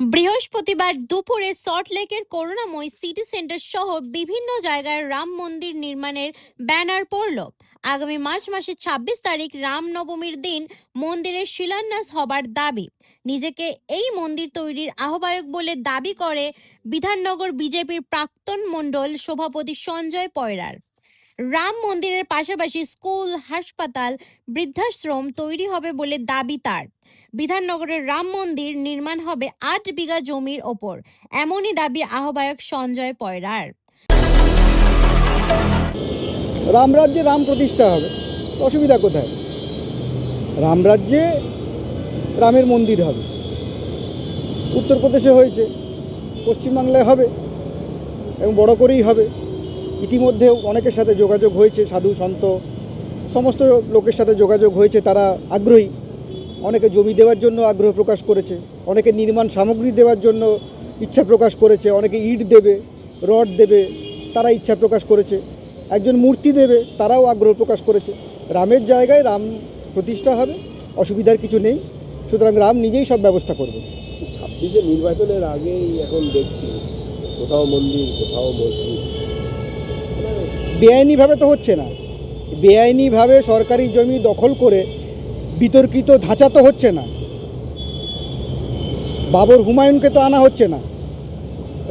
বৃহস্পতিবার দুপুরে সল্টলেকের করুণাময় সিটি সেন্টার সহ বিভিন্ন জায়গায় রাম মন্দির নির্মাণের ব্যানার পড়ল। আগামী মার্চ মাসের ২৬ তারিখ রামনবমীর দিন মন্দিরের শিলান্যাস হবার দাবি। নিজেকে এই মন্দির তৈরির আহ্বায়ক বলে দাবি করে বিধাননগর বিজেপির প্রাক্তন মণ্ডল সভাপতি সঞ্জয় পয়রার। রাম মন্দিরের পাশাপাশি স্কুল, হাসপাতাল, বৃদ্ধাশ্রম তৈরি হবে বলে দাবি তার। বিধাননগরের রাম মন্দির নির্মাণ হবে ৮ বিঘা জমির ওপর, এমনই দাবি আহ্বায়ক সঞ্জয় পয়রার। রামরাজ্যে রাম প্রতিষ্ঠা হবে, অসুবিধা কোথায়? রামরাজ্যে রামের মন্দির হবে। উত্তরপ্রদেশে হয়েছে, পশ্চিমবাংলায় হবে এবং বড় করেই হবে। ইতিমধ্যেও অনেকের সাথে যোগাযোগ হয়েছে, সাধু সন্ত সমস্ত লোকের সাথে যোগাযোগ হয়েছে, তারা আগ্রহী। অনেকে জমি দেওয়ার জন্য আগ্রহ প্রকাশ করেছে, অনেকে নির্মাণ সামগ্রী দেওয়ার জন্য ইচ্ছা প্রকাশ করেছে, অনেকে ইট দেবে, রড দেবে, তারা ইচ্ছা প্রকাশ করেছে, একজন মূর্তি দেবে, তারাও আগ্রহ প্রকাশ করেছে। রামের জায়গায় রাম প্রতিষ্ঠা হবে, অসুবিধার কিছু নেই। সুতরাং রাম নিজেই সব ব্যবস্থা করবে। 26-এ নির্বাচনের আগেই এখন দেখছি কোথাও মন্দির, কোথাও মসজিদ। বেআইনিভাবে তো হচ্ছে না, বেআইনিভাবে সরকারি জমি দখল করে বিতর্কিত ধাঁচা তো হচ্ছে না। বাবর হুমায়ুনকে তো আনা হচ্ছে না।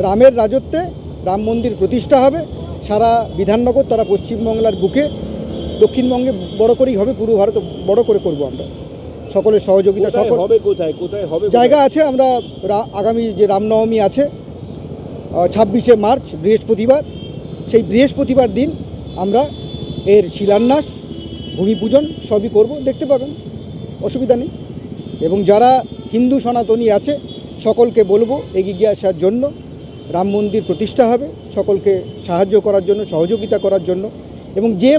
রামের রাজত্বে রাম মন্দির প্রতিষ্ঠা হবে সারা বিধাননগর, তারা পশ্চিমবাংলার বুকে, দক্ষিণবঙ্গে বড় করেই হবে, পুরো ভারত বড় করে করব আমরা। সকলের সহযোগিতা, সকল হবে কোথায় কোথায় হবে জায়গা আছে। আমরা আগামী যে রামনবমী আছে 26শে মার্চ বৃহস্পতিবার, সেই বৃহস্পতিবার দিন আমরা এর শিলান্যাস, ভূমি পূজন সবই করব, দেখতে পাবেন, অসুবিধা নেই। এবং যারা হিন্দু সনাতনী আছে সকলকে বলবো এগিয়ে আসার জন্য। রাম মন্দির প্রতিষ্ঠা হবে, সকলকে সাহায্য করার জন্য, সহযোগিতা করার জন্য। এবং যে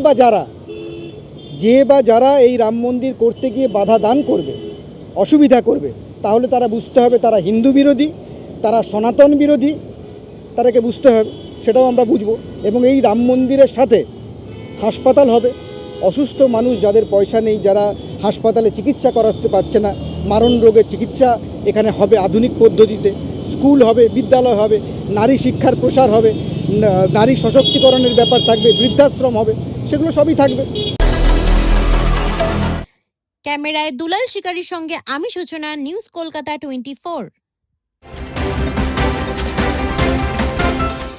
বা যারা এই রাম মন্দির করতে গিয়ে বাধা দান করবে, অসুবিধা করবে, তাহলে তারা বুঝতে হবে তারা হিন্দু বিরোধী, তারা সনাতন বিরোধী, তাদেরকে বুঝতে হবে, সেটাও আমরা বুঝব। এবং এই রাম মন্দিরের সাথে হাসপাতাল হবে। অসুস্থ মানুষ যাদের পয়সা নেই, যারা হাসপাতালে চিকিৎসা করাতে পারছে না, মারণ রোগের চিকিৎসা এখানে হবে আধুনিক পদ্ধতিতে। স্কুল হবে, বিদ্যালয় হবে, নারী শিক্ষার প্রসার হবে, নারী সশক্তিকরণের ব্যাপার থাকবে, বৃদ্ধাশ্রম হবে, সেগুলো সবই থাকবে। ক্যামেরায় দুলাল শিকারীর সঙ্গে আমি সূচনা, নিউজ কলকাতা 24।